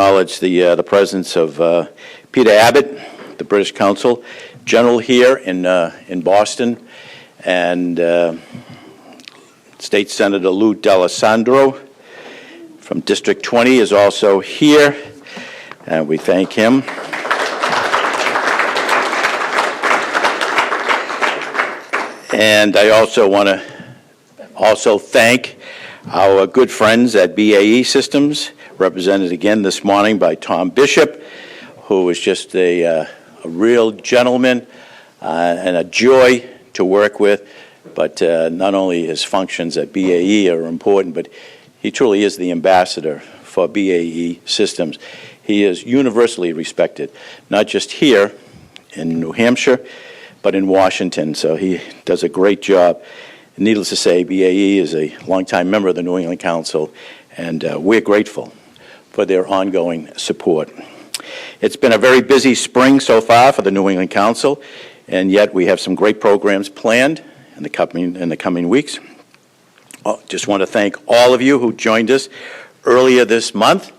acknowledge the presence of Peter Abbott, the British Consul General here in Boston, and State Senator Lou D'Alessandro from District 20 is also here, and we thank him. And I also want to thank our good friends at BAE Systems, represented again this morning by Tom Bishop, who is just a real gentleman and a joy to work with. But not only his functions at BAE are important, but he truly is the ambassador for BAE Systems. He is universally respected, not just here in New Hampshire, but in Washington, so he does a great job. And needless to say, BAE is a longtime member of the New England Council, and we're grateful for their ongoing support. It's been a very busy spring so far for the New England Council, and yet we have some great programs planned in the coming weeks. Just want to thank all of you who joined us earlier this month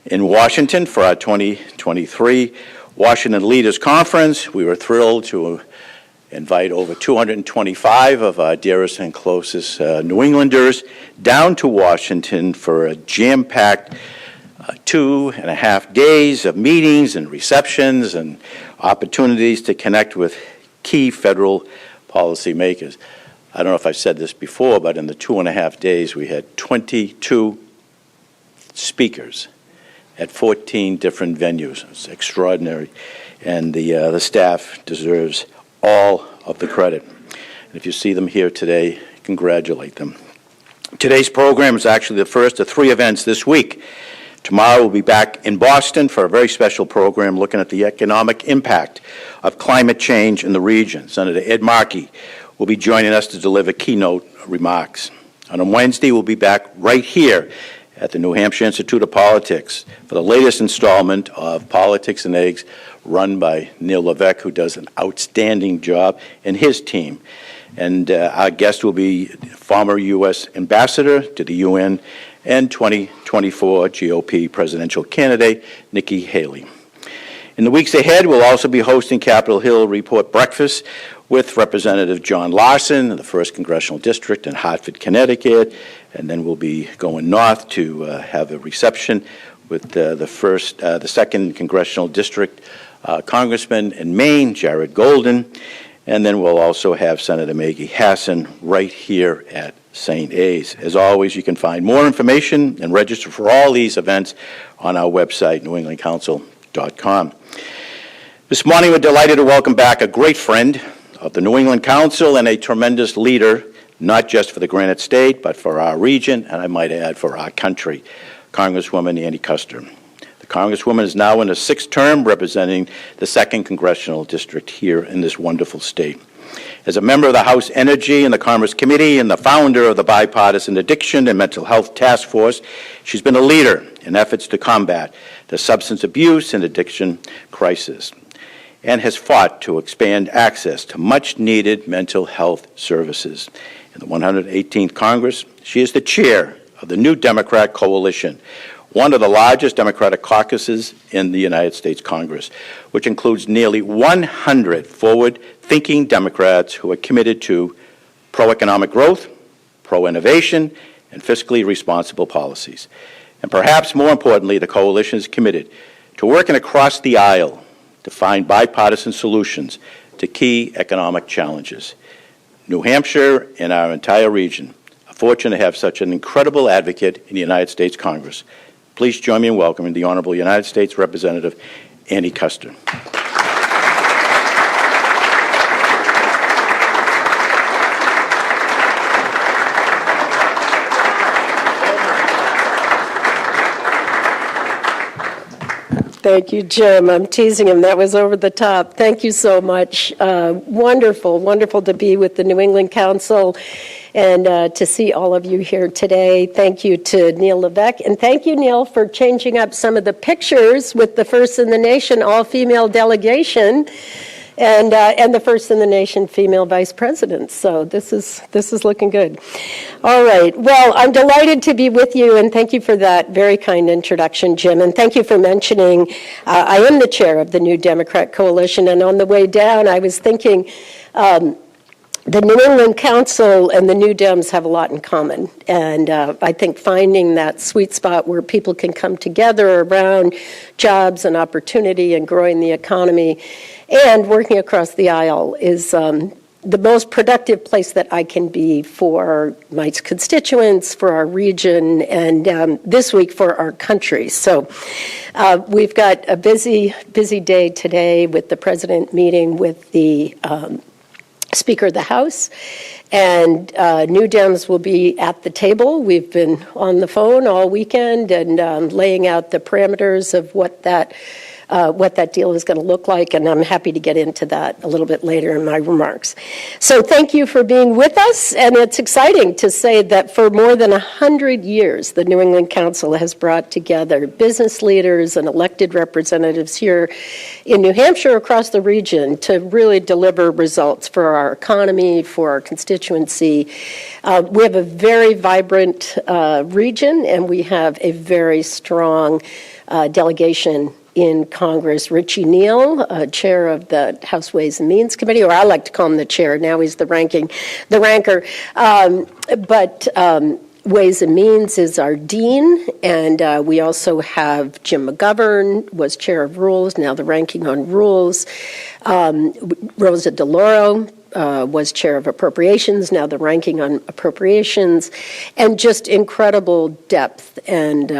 in Washington for our 2023 Washington Leaders Conference. We were thrilled to invite over 225 of our dearest and closest New Englanders down to Washington for a jam-packed 2.5 days of meetings and receptions and opportunities to connect with key federal policymakers. I don't know if I've said this before, but in the 2.5 days we had 22 speakers at 14 different venues. It's extraordinary, and the staff deserves all of the credit. And if you see them here today, congratulate them. Today's program is actually the first of 3 events this week. Tomorrow we'll be back in Boston for a very special program looking at the economic impact of climate change in the region. Senator Ed Markey will be joining us to deliver keynote remarks. And on Wednesday, we'll be back right here at the New Hampshire Institute of Politics for the latest installment of Politics and Eggs, run by Neil Levesque, who does an outstanding job, and his team. And our guest will be former U.S. Ambassador to the UN and 2024 GOP presidential candidate Nikki Haley. In the weeks ahead, we'll also be hosting Capitol Hill Report Breakfast with Representative John Larson of the 1st Congressional District in Hartford, Connecticut, and then we'll be going north to have a reception with the 2nd Congressional District Congressman in Maine, Jared Golden, and then we'll also have Senator Maggie Hassan right here at St. A's. As always, you can find more information and register for all these events on our website, newenglandcouncil.com. This morning, we're delighted to welcome back a great friend of the New England Council and a tremendous leader, not just for the Granite State, but for our region, and I might add for our country, Congresswoman Annie Kuster. The Congresswoman is now in her 6th term representing the 2nd Congressional District here in this wonderful state. As a member of the House Energy and the Commerce Committee and the founder of the Bipartisan Addiction and Mental Health Task Force, she's been a leader in efforts to combat the substance abuse and addiction crisis, and has fought to expand access to much-needed mental health services. In the 118th Congress, she is the chair of the New Democrat Coalition, one of the largest Democratic caucuses in the United States Congress, which includes nearly 100 forward-thinking Democrats who are committed to pro-economic growth, pro-innovation, and fiscally responsible policies. And perhaps more importantly, the coalition is committed to working across the aisle to find bipartisan solutions to key economic challenges. New Hampshire and our entire region are fortunate to have such an incredible advocate in the United States Congress. Please join me in welcoming the Honorable United States Representative Annie Kuster. Thank you, Jim. I'm teasing him. That was over the top. Thank you so much. Wonderful, wonderful to be with the New England Council and to see all of you here today. Thank you to Neil Levesque. And thank you, Neil, for changing up some of the pictures with the first in the nation all-female delegation. and the first in the nation female vice president. So this is looking good. All right. Well, I'm delighted to be with you, and thank you for that very kind introduction, Jim. And thank you for mentioning I am the chair of the New Democrat Coalition. And on the way down, I was thinking. The New England Council and the New Dems have a lot in common, and I think finding that sweet spot where people can come together around jobs and opportunity and growing the economy and working across the aisle is the most productive place that I can be for my constituents, for our region, and this week for our country. So we've got a busy day today with the president meeting with the Speaker of the House, and New Dems will be at the table. We've been on the phone all weekend and laying out the parameters of what that deal is going to look like, and I'm happy to get into that a little bit later in my remarks. So thank you for being with us, and it's exciting to say that for more than 100 years, the New England Council has brought together business leaders and elected representatives here in New Hampshire across the region to really deliver results for our economy, for our constituency. We have a very vibrant region, and we have a very strong delegation in Congress. Richie Neal, chair of the House Ways and Means Committee, or I like to call him the chair. Now he's the ranker. But Ways and Means is our dean, and we also have Jim McGovern, was chair of Rules, now the ranking on Rules. Rosa DeLauro was chair of Appropriations, now the ranking on Appropriations, and just incredible depth. And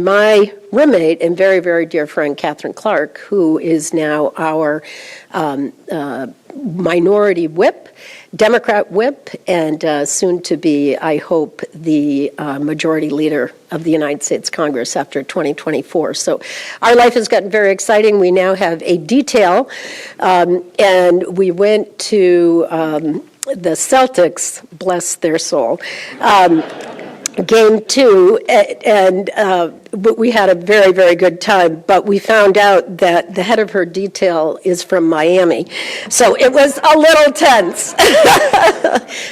my roommate and very, very dear friend, Catherine Clark, who is now our minority whip, Democrat whip, and soon to be, I hope, the majority leader of the United States Congress after 2024. So our life has gotten very exciting. We now have a detail, and we went to the Celtics, bless their soul, Game 2, and we had a very, very good time, but we found out that the head of her detail is from Miami, so it was a little tense.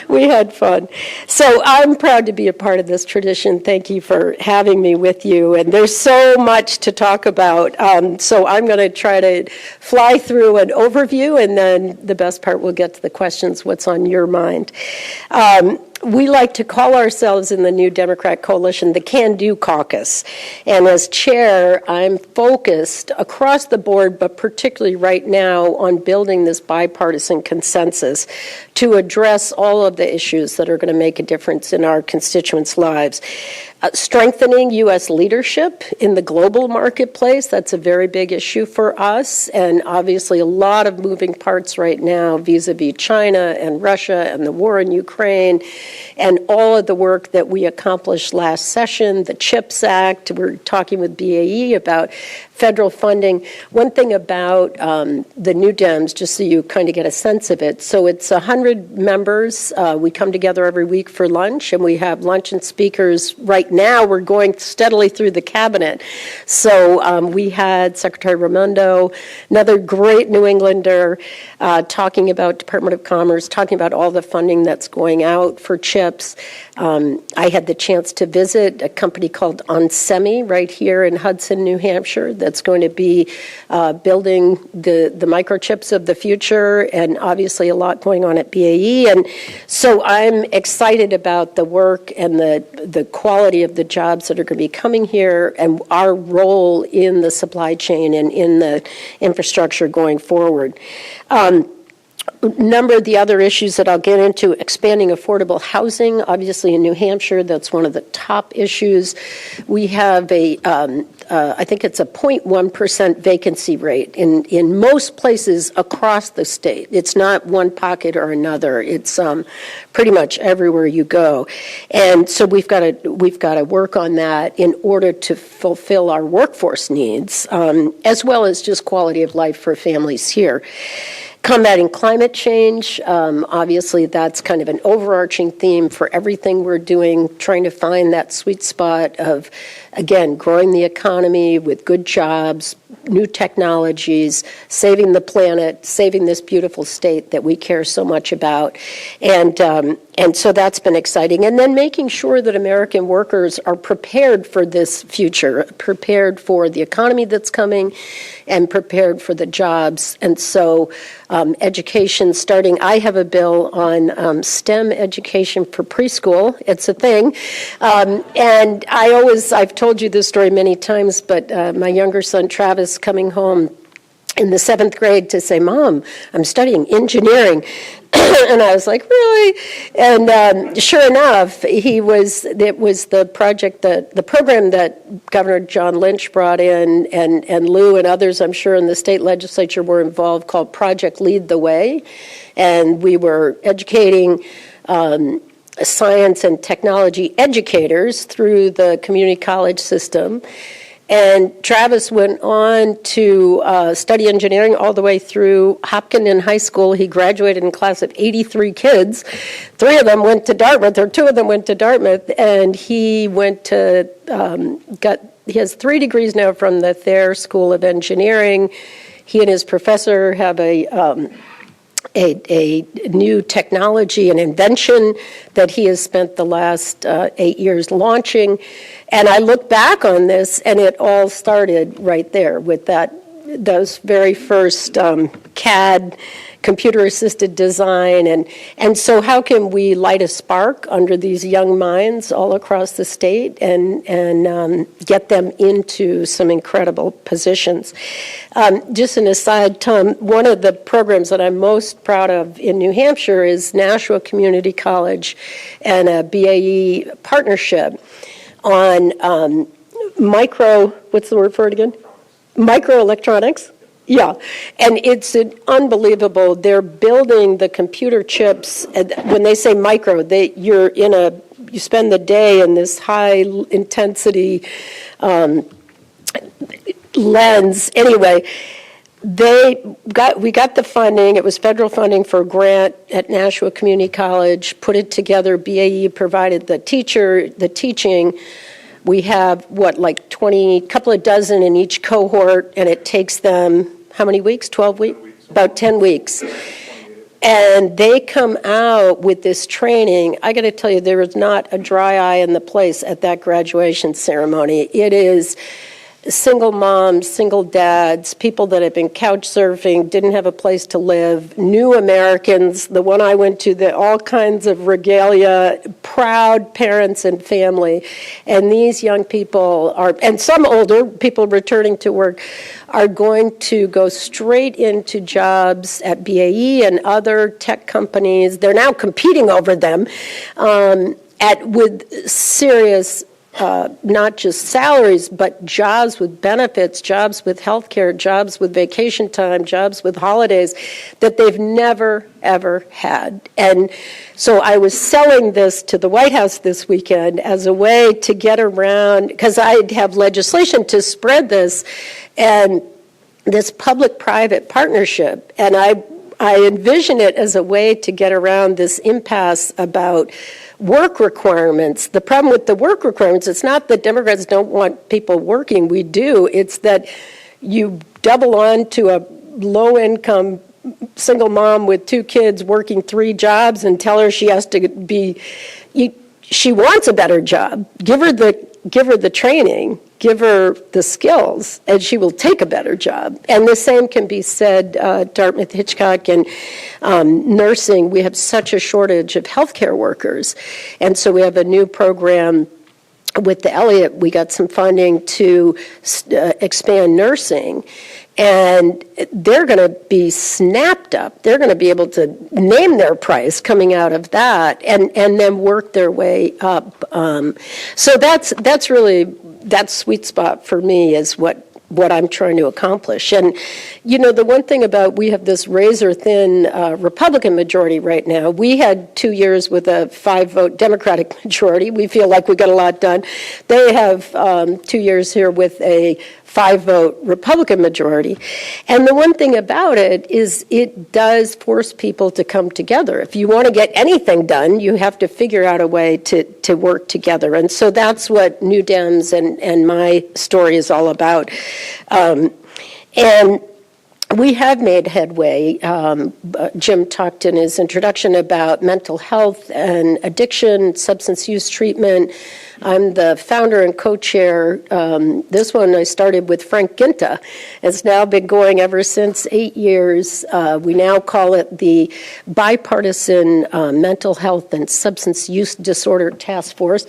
We had fun. So I'm proud to be a part of this tradition. Thank you for having me with you, and there's so much to talk about, so I'm going to try to fly through an overview, and then the best part, we'll get to the questions, what's on your mind. We like to call ourselves in the New Democrat Coalition the Can-Do Caucus. And as chair, I'm focused across the board, but particularly right now, on building this bipartisan consensus to address all of the issues that are going to make a difference in our constituents' lives. Strengthening U.S. leadership in the global marketplace, that's a very big issue for us, and obviously a lot of moving parts right now vis-a-vis China and Russia and the war in Ukraine, and all of the work that we accomplished last session, the CHIPS Act. We're talking with BAE about federal funding. One thing about the New Dems, just so you kind of get a sense of it, so it's 100 members. We come together every week for lunch, and we have lunch and speakers. Right now, we're going steadily through the cabinet. So we had Secretary Raimondo, another great New Englander, talking about Department of Commerce, talking about all the funding that's going out for CHIPS. I had the chance to visit a company called Onsemi right here in Hudson, New Hampshire, that's going to be building the microchips of the future, and obviously a lot going on at BAE. And so I'm excited about the work and the quality of the jobs that are going to be coming here and our role in the supply chain and in the infrastructure going forward. Number of the other issues that I'll get into, expanding affordable housing. Obviously in New Hampshire, that's one of the top issues. We have I think it's a 0.1% vacancy rate in most places across the state. It's not one pocket or another. It's pretty much everywhere you go. And so we've got to work on that in order to fulfill our workforce needs, as well as just quality of life for families here. Combating climate change, obviously that's kind of an overarching theme for everything we're doing, trying to find that sweet spot of, again, growing the economy with good jobs, new technologies, saving the planet, saving this beautiful state that we care so much about. And so that's been exciting. And then making sure that American workers are prepared for this future, prepared for the economy that's coming, and prepared for the jobs. And so education starting, I have a bill on STEM education for preschool. It's a thing. And I've told you this story many times, but my younger son, Travis, coming home in the 7th grade to say, "Mom, I'm studying engineering." And I was like, "Really?" And sure enough, it was the project, the program that Governor John Lynch brought in, and Lou and others, I'm sure, in the state legislature were involved, called Project Lead the Way. And we were educating science and technology educators through the community college system. And Travis went on to study engineering all the way through Hopkins High School. He graduated in a class of 83 kids. 3 of them went to Dartmouth, or 2 of them went to Dartmouth, and he went to, he has 3 degrees now from the Thayer School of Engineering. He and his professor have a new technology and invention that he has spent the last 8 years launching. And I look back on this, and it all started right there with those very first CAD, computer-assisted design. And so how can we light a spark under these young minds all across the state and get them into some incredible positions? Just an aside, Tom, one of the programs that I'm most proud of in New Hampshire is Nashua Community College and a BAE partnership on what's the word for it again? Microelectronics. Yeah, and it's unbelievable. They're building the computer chips. And when they say micro, you spend the day in this high intensity lens. Anyway, we got the funding. It was federal funding for a grant at Nashua Community College. Put it together. BAE provided the teaching. We have, couple of dozen in each cohort, and it takes them, how many weeks? 12 weeks? About 10 weeks. And they come out with this training. I got to tell you, there is not a dry eye in the place at that graduation ceremony. It is single moms, single dads, people that have been couch surfing, didn't have a place to live, new Americans, the one I went to, all kinds of regalia, proud parents and family. And these young people and some older people returning to work, are going to go straight into jobs at BAE and other tech companies. They're now competing over them with serious not just salaries, but jobs with benefits, jobs with health care, jobs with vacation time, jobs with holidays that they've never, ever had. And so I was selling this to the White House this weekend as a way to get around, because I'd have legislation to spread this, and this public-private partnership. And I envision it as a way to get around this impasse about work requirements. The problem with the work requirements, it's not that Democrats don't want people working. We do. It's that you double on to a low-income single mom with 2 kids working 3 jobs and tell her she has to she wants a better job. Give her the training, give her the skills, and she will take a better job. And the same can be said, Dartmouth Hitchcock and nursing. We have such a shortage of healthcare workers. And so we have a new program with the Elliott. We got some funding to expand nursing. And they're going to be snapped up. They're going to be able to name their price coming out of that, and then work their way up. So that's really, that sweet spot for me is what I'm trying to accomplish. And, the one thing about, we have this razor-thin Republican majority right now. We had 2 years with a 5-vote Democratic majority. We feel like we got a lot done. They have 2 years here with a 5-vote Republican majority. And the one thing about it is it does force people to come together. If you want to get anything done, you have to figure out a way to work together. And so that's what New Dems and my story is all about. And we have made headway. Jim talked in his introduction about mental health and addiction, substance use treatment. I'm the founder and co-chair. This one I started with Frank Ginta. It's now been going ever since 8 years. We now call it the Bipartisan Mental Health and Substance Use Disorder Task Force.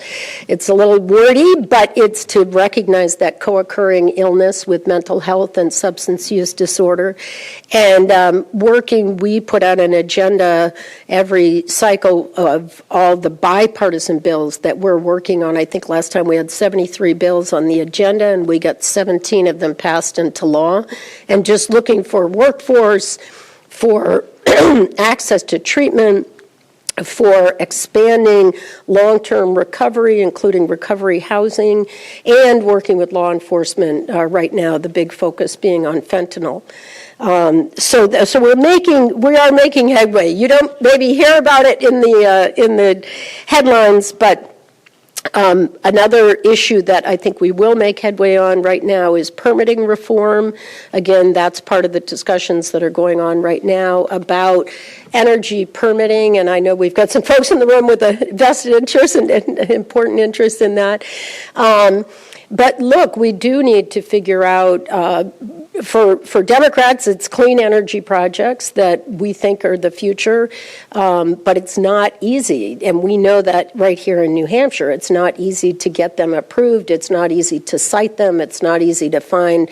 It's a little wordy, but it's to recognize that co-occurring illness with mental health and substance use disorder. And we put out an agenda every cycle of all the bipartisan bills that we're working on. I think last time we had 73 bills on the agenda, and we got 17 of them passed into law. And just looking for workforce, for access to treatment, for expanding long-term recovery, including recovery housing, and working with law enforcement right now, the big focus being on fentanyl. So we are making headway. You don't maybe hear about it in the headlines, but another issue that I think we will make headway on right now is permitting reform. Again, that's part of the discussions that are going on right now about energy permitting, and I know we've got some folks in the room with a vested interest and important interest in that. But look, we do need to figure out, for Democrats, it's clean energy projects that we think are the future, but it's not easy. And we know that right here in New Hampshire, it's not easy to get them approved. It's not easy to cite them. It's not easy to find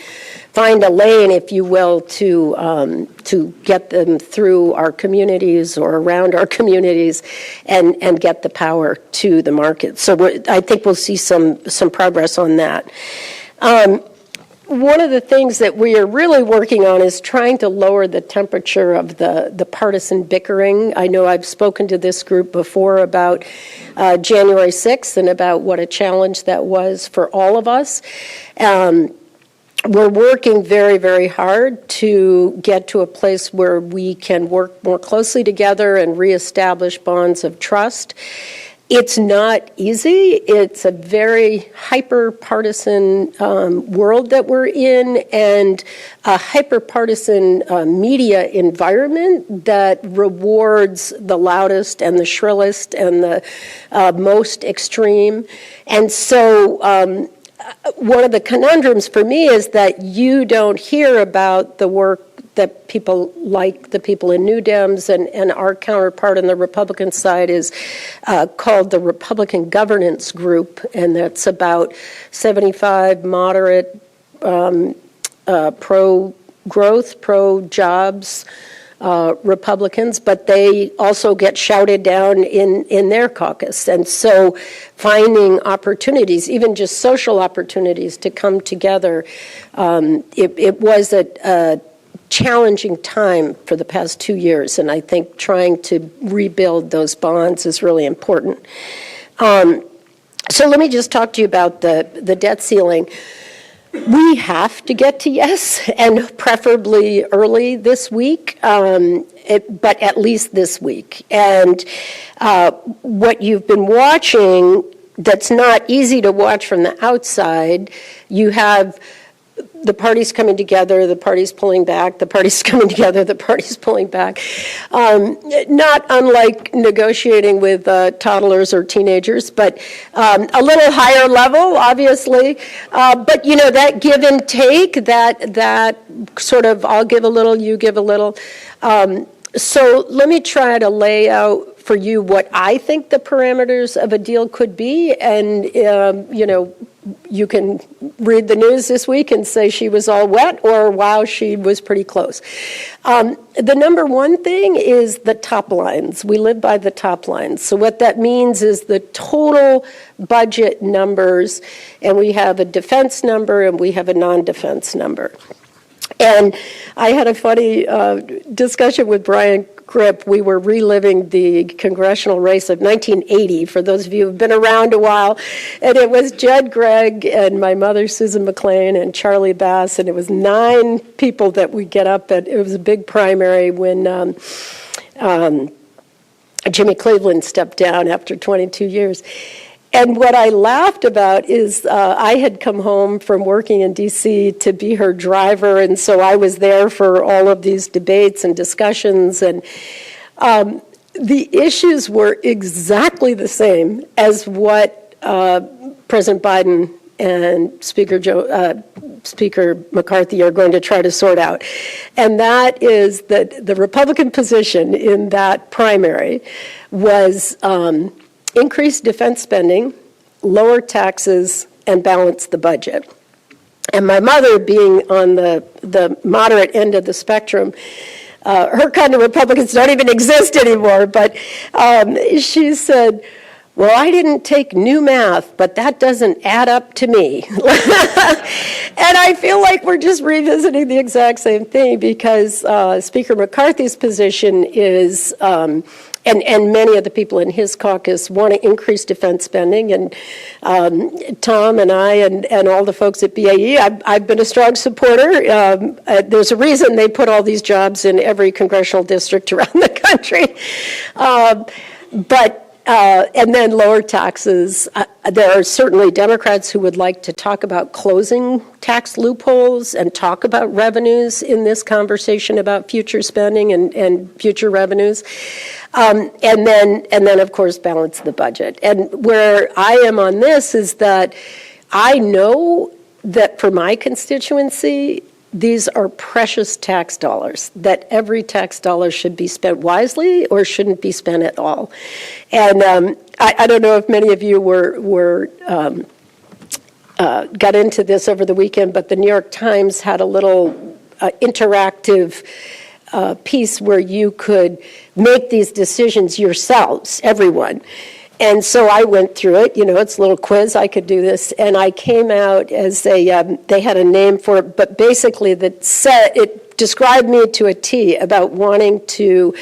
a lane, if you will, to get them through our communities or around our communities and get the power to the market. So I think we'll see some progress on that. One of the things that we are really working on is trying to lower the temperature of the partisan bickering. I know I've spoken to this group before about January 6th and about what a challenge that was for all of us. We're working very, very hard to get to a place where we can work more closely together and reestablish bonds of trust. It's not easy. It's a very hyper-partisan world that we're in, and a hyper-partisan media environment that rewards the loudest and the shrillest and the most extreme. And so one of the conundrums for me is that you don't hear about the work that people like the people in New Dems and our counterpart on the Republican side is called the Republican Governance Group, and that's about 75 moderate, pro-growth, pro-jobs Republicans, but they also get shouted down in their caucus. And so finding opportunities, even just social opportunities to come together, it was a challenging time for the past 2 years, and I think trying to rebuild those bonds is really important. So let me just talk to you about the debt ceiling. We have to get to yes, and preferably early this week, but at least this week. And what you've been watching that's not easy to watch from the outside, you have the parties coming together, the parties pulling back, the parties coming together, the parties pulling back. Not unlike negotiating with toddlers or teenagers, but a little higher level, obviously. But, you know, that give and take, that sort of I'll give a little, you give a little. So let me try to lay out for you what I think the parameters of a deal could be. And, you know, you can read the news this week and say she was all wet, or wow, she was pretty close. The number one thing is the top lines. We live by the top lines. So what that means is the total budget numbers, and we have a defense number and we have a non-defense number. And I had a funny discussion with Brian Grip. We were reliving the congressional race of 1980, for those of you who've been around a while. And it was Jed Gregg and my mother, Susan McLean, and Charlie Bass. And it was 9 people that we get up at. It was a big primary when Jimmy Cleveland stepped down after 22 years. And what I laughed about is I had come home from working in D.C. to be her driver, and so I was there for all of these debates and discussions, and the issues were exactly the same as what President Biden and Speaker McCarthy are going to try to sort out. And that is that the Republican position in that primary was increase defense spending, lower taxes, and balance the budget. And my mother, being on the moderate end of the spectrum, her kind of Republicans don't even exist anymore, but she said, well, I didn't take new math, but that doesn't add up to me. And I feel like we're just revisiting the exact same thing because Speaker McCarthy's position is, and many of the people in his caucus want to increase defense spending, and Tom and I and all the folks at BAE, I've been a strong supporter. There's a reason they put all these jobs in every congressional district around the country. And then lower taxes. There are certainly Democrats who would like to talk about closing tax loopholes and talk about revenues in this conversation about future spending and future revenues. And then, of course, balance the budget. And where I am on this is that I know that for my constituency, these are precious tax dollars, that every tax dollar should be spent wisely or shouldn't be spent at all. And I don't know if many of you got into this over the weekend, but the New York Times had a little interactive piece where you could make these decisions yourselves, everyone. And so I went through it, it's a little quiz, I could do this, and I came out as they had a name for it, but basically it described me to a T about wanting to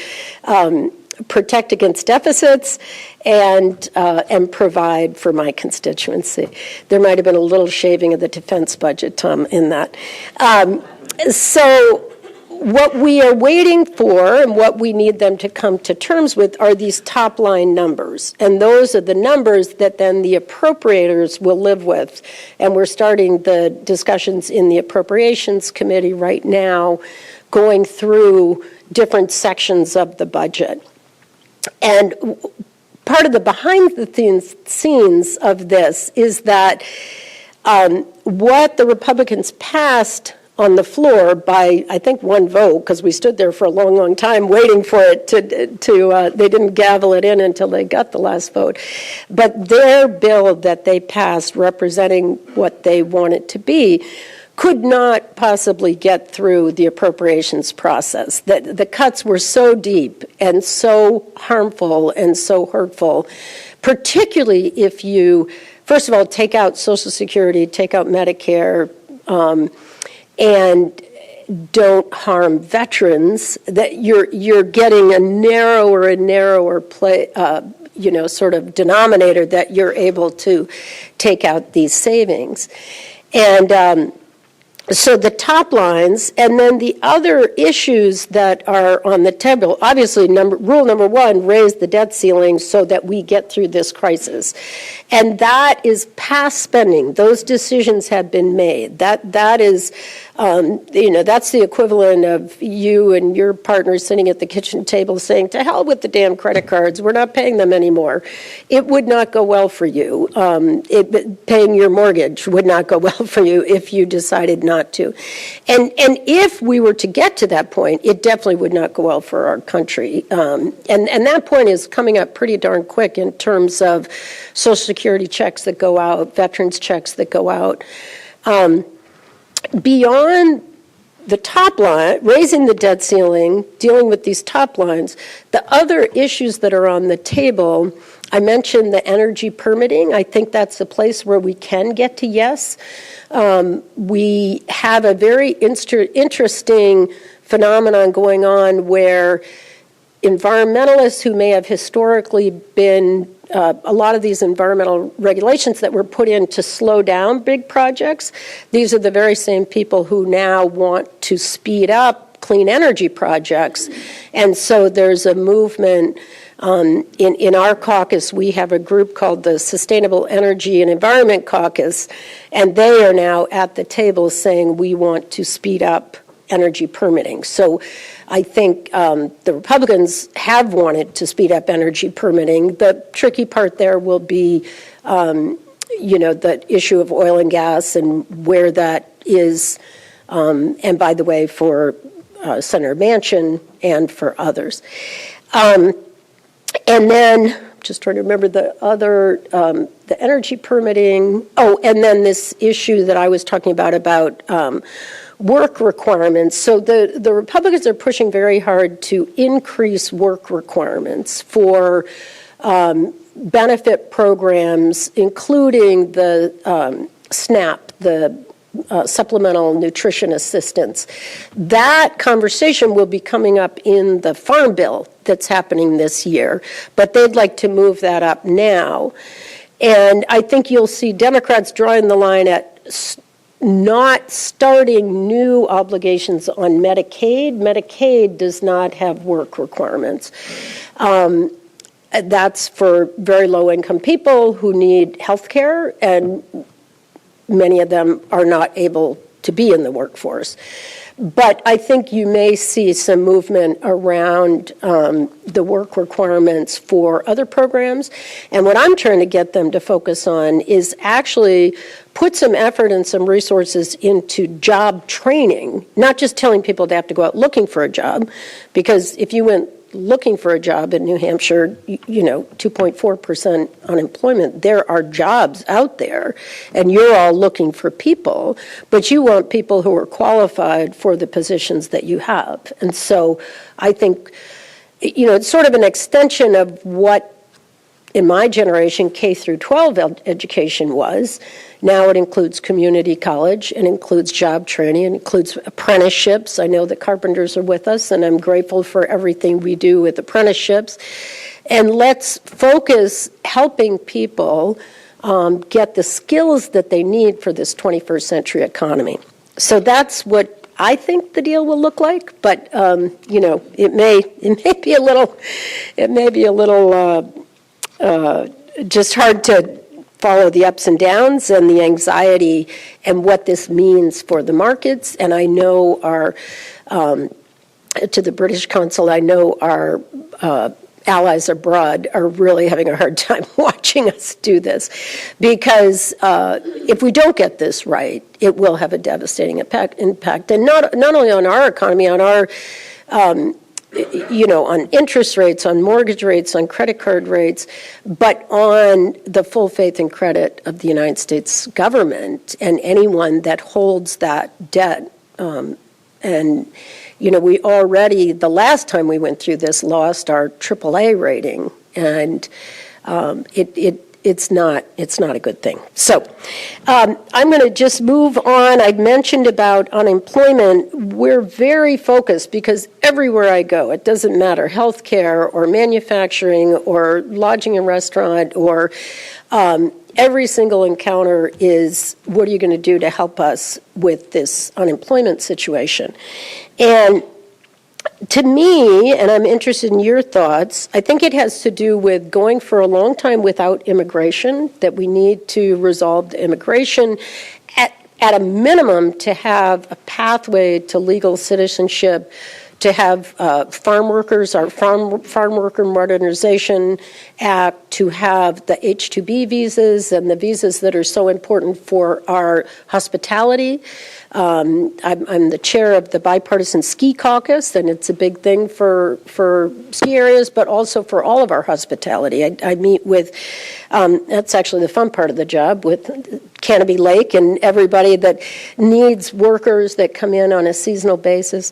protect against deficits and provide for my constituency. There might have been a little shaving of the defense budget, Tom, in that. So what we are waiting for and what we need them to come to terms with are these top line numbers. And those are the numbers that then the appropriators will live with. And we're starting the discussions in the Appropriations Committee right now, going through different sections of the budget. And part of the behind the scenes of this is that what the Republicans passed on the floor by, I think, one vote, because we stood there for a long, long time waiting for it to they didn't gavel it in until they got the last vote. But their bill that they passed representing what they want it to be could not possibly get through the appropriations process. The cuts were so deep and so harmful and so hurtful, particularly if you, first of all, take out Social Security, take out Medicare, and don't harm veterans, that you're getting a narrower and narrower sort of denominator that you're able to take out these savings. And so the top lines, and then the other issues that are on the table, obviously rule number one, raise the debt ceiling so that we get through this crisis. And that is past spending. Those decisions have been made. That is, that's the equivalent of you and your partner sitting at the kitchen table saying, to hell with the damn credit cards, we're not paying them anymore. It would not go well for you. Paying your mortgage would not go well for you if you decided not to. And if we were to get to that point, it definitely would not go well for our country. And that point is coming up pretty darn quick in terms of Social Security checks that go out, veterans checks that go out. Beyond the top line, raising the debt ceiling, dealing with these top lines, the other issues that are on the table, I mentioned the energy permitting. I think that's a place where we can get to yes. We have a very interesting phenomenon going on where environmentalists who may have historically been a lot of these environmental regulations that were put in to slow down big projects, these are the very same people who now want to speed up clean energy projects. And so there's a movement In our caucus, we have a group called the Sustainable Energy and Environment Caucus, and they are now at the table saying we want to speed up energy permitting. So I think the Republicans have wanted to speed up energy permitting. The tricky part there will be, the issue of oil and gas and where that is. And by the way, for Senator Manchin and for others. And then, just trying to remember the other, the energy permitting. Oh, and then this issue that I was talking about work requirements. So the Republicans are pushing very hard to increase work requirements for benefit programs, including the SNAP, the supplemental nutrition assistance. That conversation will be coming up in the Farm Bill that's happening this year, but they'd like to move that up now. And I think you'll see Democrats drawing the line at not starting new obligations on Medicaid. Medicaid does not have work requirements. That's for very low-income people who need health care, and many of them are not able to be in the workforce. But I think you may see some movement around the work requirements for other programs. And what I'm trying to get them to focus on is actually put some effort and some resources into job training, not just telling people they have to go out looking for a job, because if you went looking for a job in New Hampshire, 2.4% unemployment, there are jobs out there, and you're all looking for people, but you want people who are qualified for the positions that you have. And so I think, it's sort of an extension of what, in my generation, K through 12 education was. Now it includes community college, it includes job training, it includes apprenticeships. I know the carpenters are with us, and I'm grateful for everything we do with apprenticeships. And let's focus helping people get the skills that they need for this 21st century economy. So that's what I think the deal will look like, but it may be a little just hard to follow the ups and downs and the anxiety and what this means for the markets. And I know to the British consul, I know our allies abroad are really having a hard time watching us do this, because if we don't get this right, it will have a devastating impact, and not only on our economy, on our on interest rates, on mortgage rates, on credit card rates, but on the full faith and credit of the United States government and anyone that holds that debt. We already, the last time we went through this, lost our AAA rating, and it's not a good thing. So I'm going to just move on. I mentioned about unemployment. We're very focused, because everywhere I go, it doesn't matter, healthcare or manufacturing or lodging and restaurant, or every single encounter is, what are you going to do to help us with this unemployment situation? And to me, and I'm interested in your thoughts, I think it has to do with going for a long time without immigration, that we need to resolve the immigration, at a minimum to have a pathway to legal citizenship, to have farm workers, our Farm Worker Modernization Act, to have the H-2B visas and the visas that are so important for our hospitality. I'm the chair of the Bipartisan Ski Caucus, and it's a big thing for ski areas, but also for all of our hospitality. I meet with, that's actually the fun part of the job, with Canopy Lake and everybody that needs workers that come in on a seasonal basis.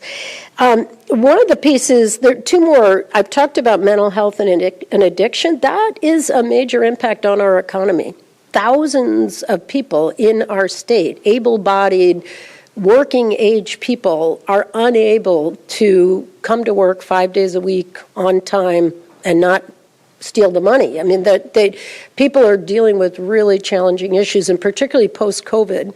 One of the pieces, there are two more. I've talked about mental health and addiction. That is a major impact on our economy. Thousands of people in our state, able-bodied, working-age people, are unable to come to work 5 days a week on time and not steal the money. I mean, people are dealing with really challenging issues, and particularly post-COVID.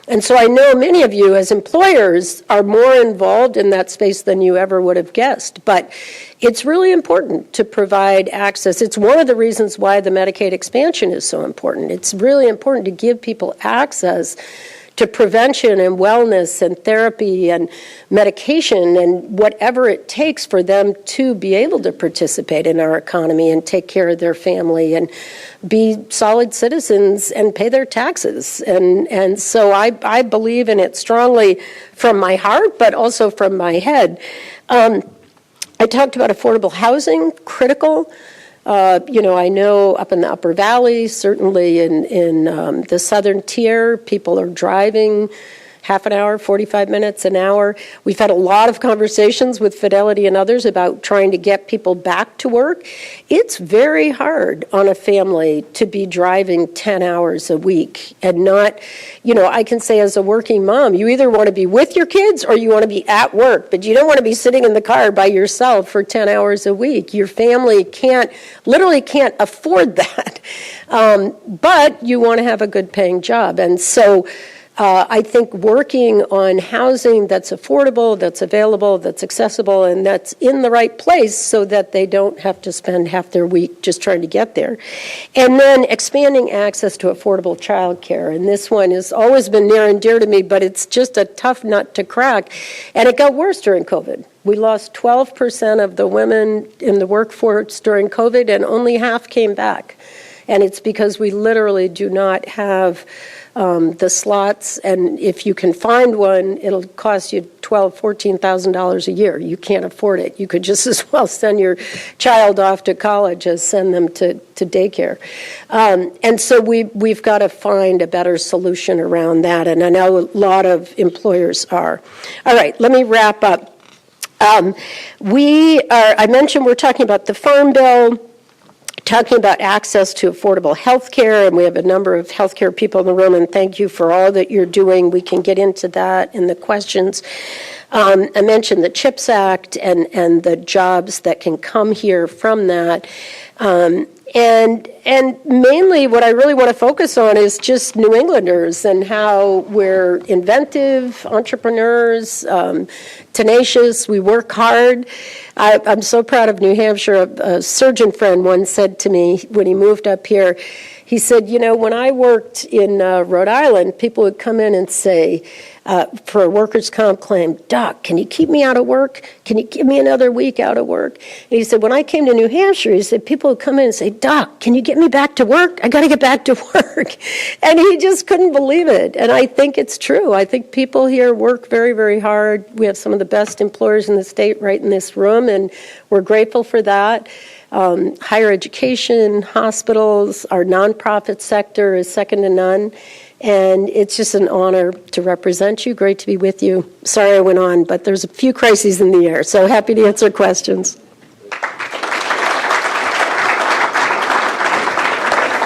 And so I know many of you as employers are more involved in that space than you ever would have guessed. But it's really important to provide access. It's one of the reasons why the Medicaid expansion is so important. It's really important to give people access to prevention and wellness and therapy and medication and whatever it takes for them to be able to participate in our economy and take care of their family and be solid citizens and pay their taxes. And so I believe in it strongly from my heart, but also from my head. I talked about affordable housing, critical. I know up in the Upper Valley, certainly in the southern tier, people are driving half an hour, 45 minutes, an hour. We've had a lot of conversations with Fidelity and others about trying to get people back to work. It's very hard on a family to be driving 10 hours a week and not, I can say as a working mom, you either want to be with your kids or you want to be at work, but you don't want to be sitting in the car by yourself for 10 hours a week. Your family literally can't afford that. But you want to have a good paying job. And so I think working on housing that's affordable, that's available, that's accessible, and that's in the right place so that they don't have to spend half their week just trying to get there. And then expanding access to affordable childcare. And this one has always been near and dear to me, but it's just a tough nut to crack. And it got worse during COVID. We lost 12% of the women in the workforce during COVID, and only half came back. And it's because we literally do not have the slots, and if you can find one, it'll cost you $12,000, $14,000 a year. You can't afford it. You could just as well send your child off to college as send them to daycare. And so we've got to find a better solution around that, and I know a lot of employers are. All right, let me wrap up. I mentioned we're talking about the Farm Bill, talking about access to affordable health care, and we have a number of healthcare people in the room, and thank you for all that you're doing. We can get into that in the questions. I mentioned the CHIPS Act and the jobs that can come here from that. And mainly what I really want to focus on is just New Englanders and how we're inventive, entrepreneurs, tenacious, we work hard. I'm so proud of New Hampshire. A surgeon friend once said to me when he moved up here, he said, when I worked in Rhode Island, people would come in and say, for a workers' comp claim, Doc, can you keep me out of work? Can you give me another week out of work? And he said, when I came to New Hampshire, he said, people would come in and say, Doc, can you get me back to work? I got to get back to work. And he just couldn't believe it. And I think it's true. I think people here work very, very hard. We have some of the best employers in the state right in this room, and we're grateful for that. Higher education, hospitals, our nonprofit sector is second to none. And it's just an honor to represent you. Great to be with you. Sorry I went on, but there's a few crises in the air, so happy to answer questions.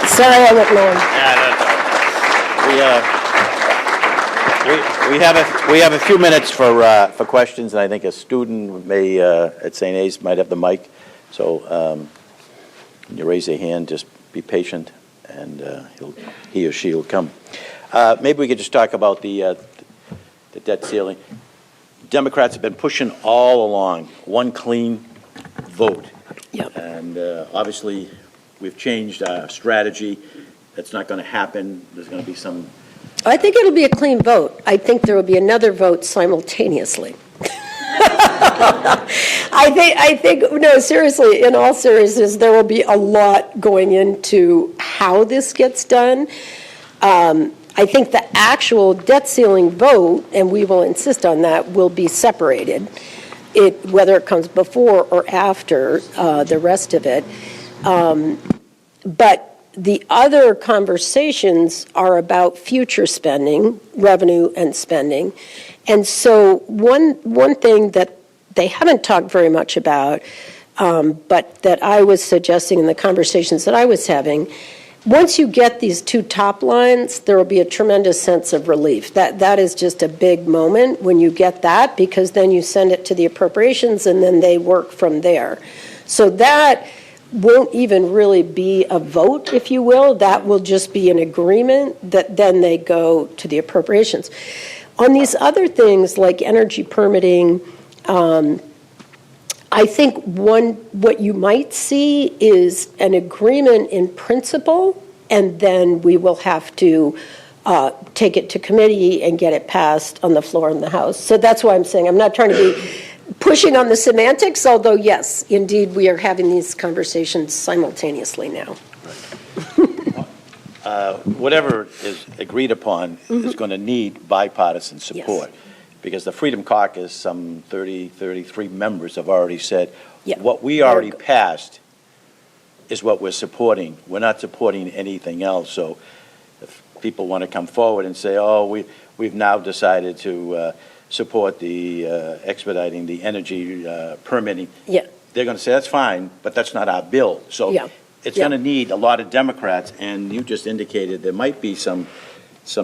Sorry I went long. Yeah, that's all right. We have a few minutes for questions, and I think a student may at St. A's might have the mic. So when you raise their hand, just be patient, and he or she will come. Maybe we could just talk about the debt ceiling. Democrats have been pushing all along one clean vote. Yep. And obviously, we've changed our strategy. That's not going to happen. There's going to be some... I think it'll be a clean vote. I think there will be another vote simultaneously. I think, no, seriously, in all seriousness, there will be a lot going into how this gets done. I think the actual debt ceiling vote, and we will insist on that, will be separated, whether it comes before or after the rest of it. But the other conversations are about future spending, revenue and spending. And so one thing that they haven't talked very much about, but that I was suggesting in the conversations that I was having, once you get these two top lines, there will be a tremendous sense of relief. That is just a big moment when you get that, because then you send it to the appropriations and then they work from there. So that won't even really be a vote, if you will. That will just be an agreement that then they go to the appropriations. On these other things like energy permitting, I think what you might see is an agreement in principle, and then we will have to take it to committee and get it passed on the floor in the House. So that's why I'm saying I'm not trying to be pushing on the semantics, although yes, indeed, we are having these conversations simultaneously now. Whatever is agreed upon is going to need bipartisan support. Yes. Because the Freedom Caucus, some 33 members have already said, Yeah. what we already passed is what we're supporting. We're not supporting anything else. So if people want to come forward and say, oh, we've now decided to support the expediting the energy permitting, Yeah. they're going to say, that's fine, but that's not our bill. So Yeah. it's Yeah. going to need a lot of Democrats, and you just indicated there might be some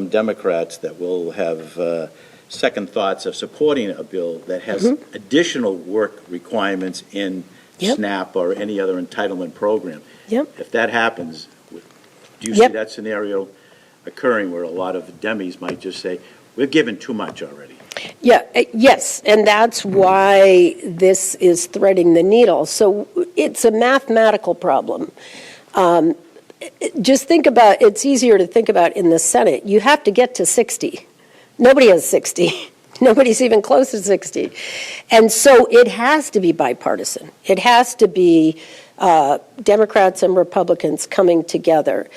Democrats that will have second thoughts of supporting a bill that has additional work requirements in Yep. SNAP or any other entitlement program. Yep. If that happens, do you Yep. see that scenario occurring where a lot of Demis might just say, we've given too much already? Yeah, yes, and that's why this is threading the needle. So it's a mathematical problem. Just think about, it's easier to think about in the Senate. You have to get to 60. Nobody has 60. Nobody's even close to 60. And so it has to be bipartisan. It has to be Democrats and Republicans coming together.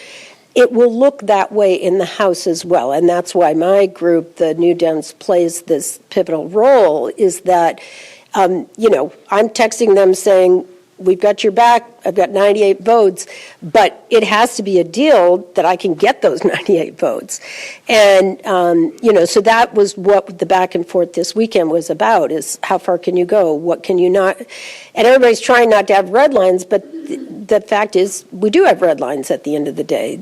It will look that way in the House as well, and that's why my group, the New Dems, plays this pivotal role, is that, I'm texting them saying, we've got your back, I've got 98 votes, but it has to be a deal that I can get those 98 votes. And, so that was what the back and forth this weekend was about, is how far can you go, what can you not, and everybody's trying not to have red lines, but the fact is we do have red lines at the end of the day.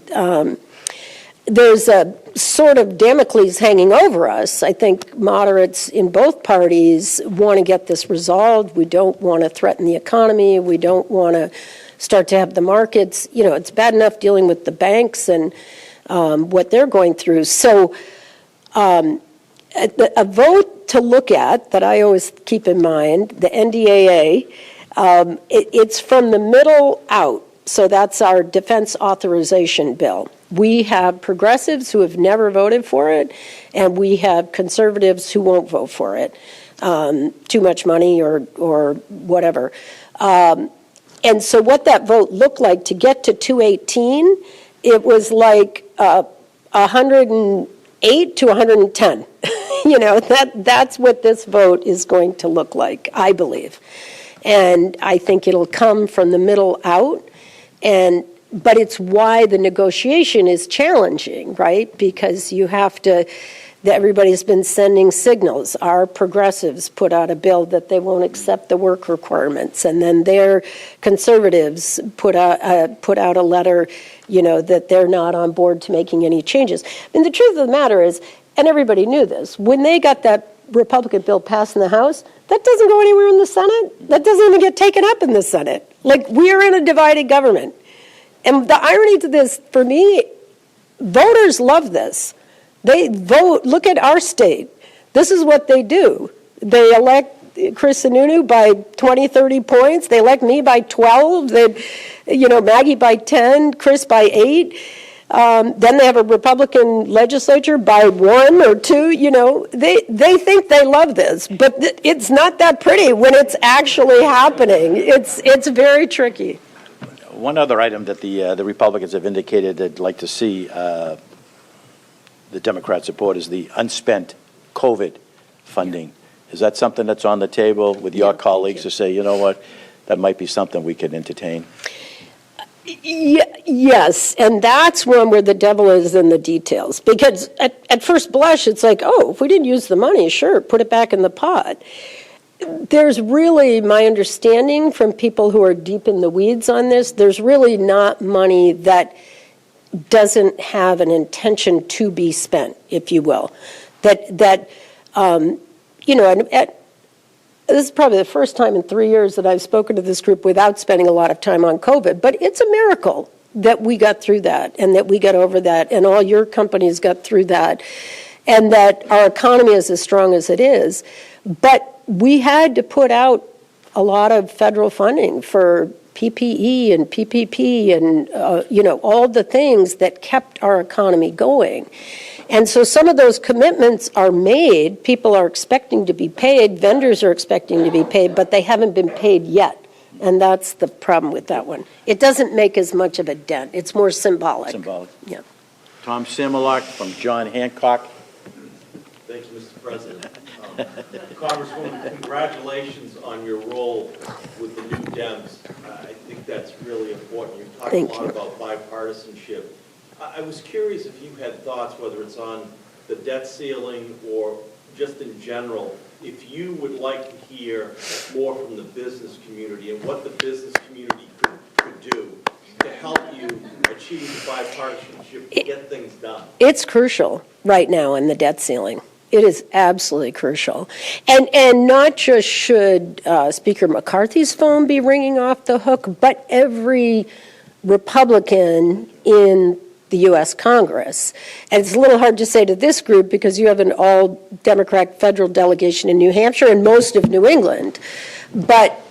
There's a sort of Damocles hanging over us. I think moderates in both parties want to get this resolved. We don't want to threaten the economy. We don't want to start to have the markets. It's bad enough dealing with the banks and what they're going through. So a vote to look at that I always keep in mind, the NDAA, it's from the middle out. So that's our defense authorization bill. We have progressives who have never voted for it, and we have conservatives who won't vote for it. Too much money or whatever. And so what that vote looked like to get to 218, it was like 108 to 110. That's what this vote is going to look like, I believe. And I think it'll come from the middle out. But it's why the negotiation is challenging, right? Because you have to, everybody's been sending signals. Our progressives put out a bill that they won't accept the work requirements, and then their conservatives put out a letter, that they're not on board to making any changes. The truth of the matter is, and everybody knew this, when they got that Republican bill passed in the House, that doesn't go anywhere in the Senate. That doesn't even get taken up in the Senate. Like, we are in a divided government. And the irony to this, for me, voters love this. They vote, look at our state. This is what they do. They elect Chris Sununu by 20, 30 points. They elect me by 12. Maggie by 10, Chris by 8. Then they have a Republican legislature by 1 or 2. They think they love this, but it's not that pretty when it's actually happening. It's very tricky. One other item that the Republicans have indicated they'd like to see the Democrat support is the unspent COVID funding. Is that something that's on the table with your colleagues to say, you know what, that might be something we could entertain? Yes, and that's one where the devil is in the details. Because at first blush, it's like, oh, if we didn't use the money, sure, put it back in the pot. There's really, my understanding from people who are deep in the weeds on this, there's really not money that doesn't have an intention to be spent, if you will. this is probably the first time in 3 years that I've spoken to this group without spending a lot of time on COVID, but it's a miracle that we got through that and that we got over that and all your companies got through that and that our economy is as strong as it is. But we had to put out a lot of federal funding for PPE and PPP and, all the things that kept our economy going. And so some of those commitments are made. People are expecting to be paid. Vendors are expecting to be paid, but they haven't been paid yet. And that's the problem with that one. It doesn't make as much of a dent. It's more symbolic. Symbolic. Yeah. Tom Similak from John Hancock. Thank you, Mr. President. Congresswoman, congratulations on your role with the New Dems. I think that's really important. You've talked a lot about bipartisanship. I was curious if you had thoughts, whether it's on the debt ceiling or just in general, if you would like to hear more from the business community and what the business community could do to help you achieve bipartisanship to get things done. It's crucial right now in the debt ceiling. It is absolutely crucial. And not just should Speaker McCarthy's phone be ringing off the hook, but every Republican in the U.S. Congress. And it's a little hard to say to this group because you have an all-Democrat federal delegation in New Hampshire and most of New England. But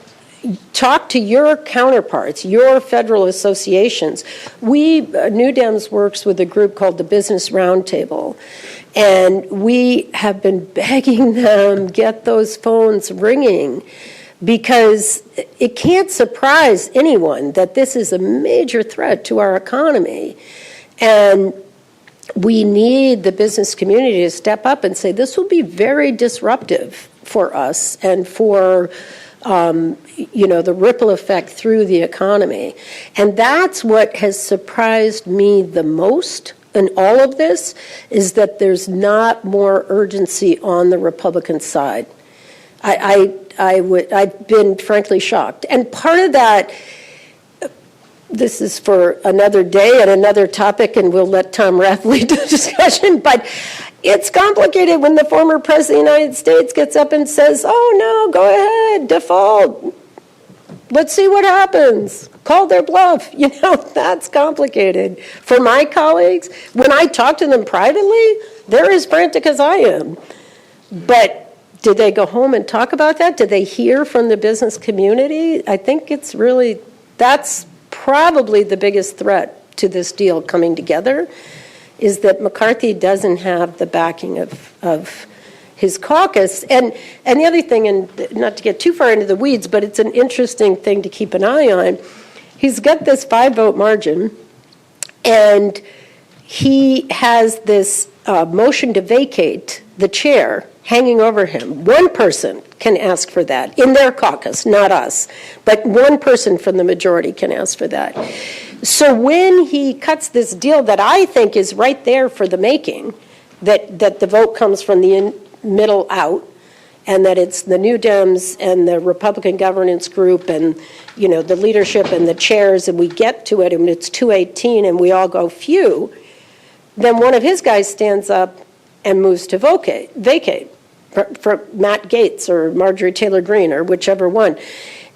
talk to your counterparts, your federal associations. New Dems works with a group called the Business Roundtable. And we have been begging them, get those phones ringing, because it can't surprise anyone that this is a major threat to our economy. And we need the business community to step up and say, this will be very disruptive for us and for the ripple effect through the economy. And that's what has surprised me the most in all of this, is that there's not more urgency on the Republican side. I've been frankly shocked. And part of that, this is for another day and another topic, and we'll let Tom Rath lead the discussion, but it's complicated when the former president of the United States gets up and says, oh, no, go ahead, default. Let's see what happens. Call their bluff. That's complicated. For my colleagues, when I talk to them privately, they're as frantic as I am. But did they go home and talk about that? Did they hear from the business community? I think that's probably the biggest threat to this deal coming together, is that McCarthy doesn't have the backing of his caucus. And the other thing, and not to get too far into the weeds, but it's an interesting thing to keep an eye on, he's got this 5-vote margin, and he has this motion to vacate the chair hanging over him. One person can ask for that in their caucus, not us, but one person from the majority can ask for that. So when he cuts this deal that I think is right there for the making, that the vote comes from the middle out, and that it's the New Dems and the Republican governance group and, the leadership and the chairs, and we get to it, and it's 218, and we all go, phew, then one of his guys stands up and moves to vacate for Matt Gaetz or Marjorie Taylor Greene or whichever one.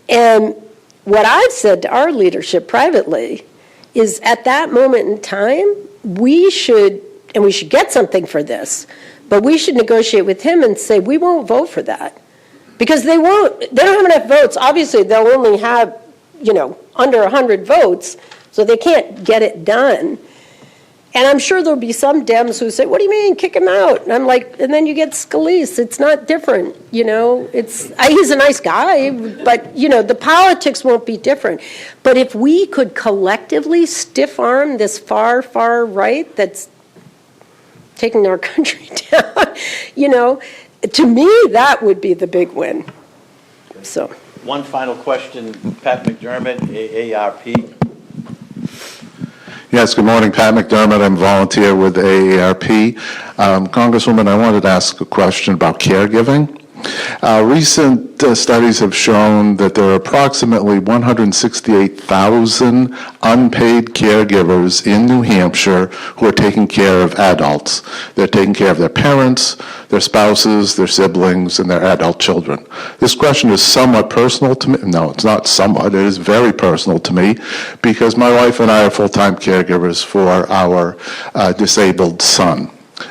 And what I've said to our leadership privately is at that moment in time, we should get something for this, but we should negotiate with him and say, we won't vote for that. Because they don't have enough votes. Obviously, they'll only have, under 100 votes, so they can't get it done. And I'm sure there'll be some Dems who say, what do you mean, kick him out? And I'm like, and then you get Scalise. It's not different, he's a nice guy, but, the politics won't be different. But if we could collectively stiff arm this far, far right that's taking our country down, to me, that would be the big win. So. One final question, Pat McDermott, AARP. Yes, good morning, Pat McDermott. I'm a volunteer with AARP. Congresswoman, I wanted to ask a question about caregiving. Recent studies have shown that there are approximately 168,000 unpaid caregivers in New Hampshire who are taking care of adults. They're taking care of their parents, their spouses, their siblings, and their adult children. This question is somewhat personal to me. No, it's not somewhat. It is very personal to me because my wife and I are full-time caregivers for our disabled son.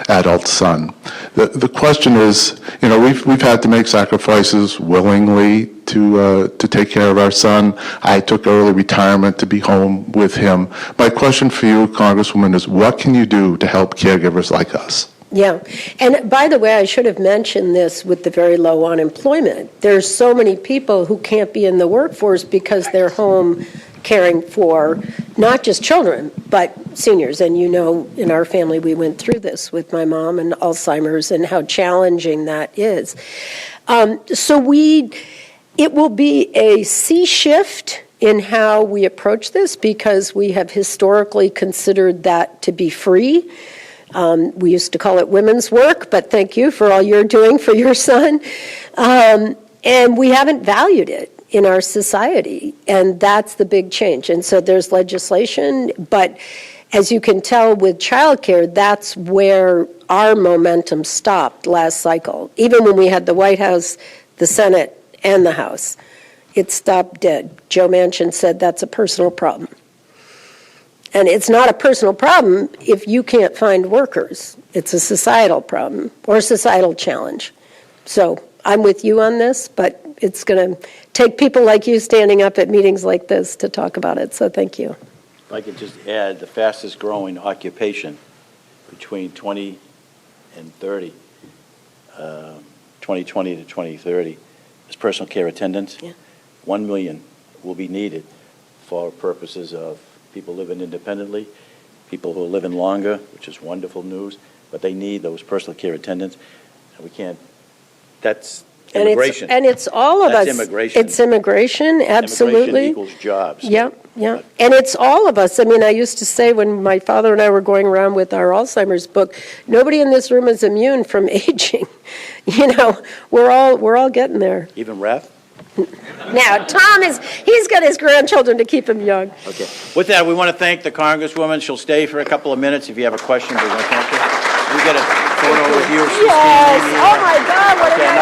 Adult son. The question is, you know, we've had to make sacrifices willingly to take care of our son. I took early retirement to be home with him. My question for you, Congresswoman, is what can you do to help caregivers like us? Yeah. And by the way, I should have mentioned this with the very low unemployment. There's so many people who can't be in the workforce because they're home caring for not just children, but seniors. And you know, in our family, we went through this with my mom and Alzheimer's and how challenging that is. It will be a sea shift in how we approach this because we have historically considered that to be free. We used to call it women's work, but thank you for all you're doing for your son. And we haven't valued it in our society, and that's the big change. And so there's legislation, but as you can tell with childcare, that's where our momentum stopped last cycle. Even when we had the White House, the Senate, and the House, it stopped dead. Joe Manchin said that's a personal problem. And it's not a personal problem if you can't find workers. It's a societal problem or a societal challenge. So I'm with you on this, but it's going to take people like you standing up at meetings like this to talk about it. So thank you. If I could just add, the fastest growing occupation between 20 and 30, 2020 to 2030, is personal care attendants. Yeah. 1 million will be needed for purposes of people living independently, people who are living longer, which is wonderful news, but they need those personal care attendants. And we can't, that's immigration. And it's all of us. That's immigration. It's immigration, absolutely. Immigration equals jobs. Yeah. And it's all of us. I mean, I used to say when my father and I were going around with our Alzheimer's book, nobody in this room is immune from aging. You know, we're all getting there. Even Raf? Now, he's got his grandchildren to keep him young. Okay. With that, we want to thank the Congresswoman. She'll stay for a couple of minutes. If you have a question, we're going to thank her. We get a photo with you. Yes. Oh, my God, what a nice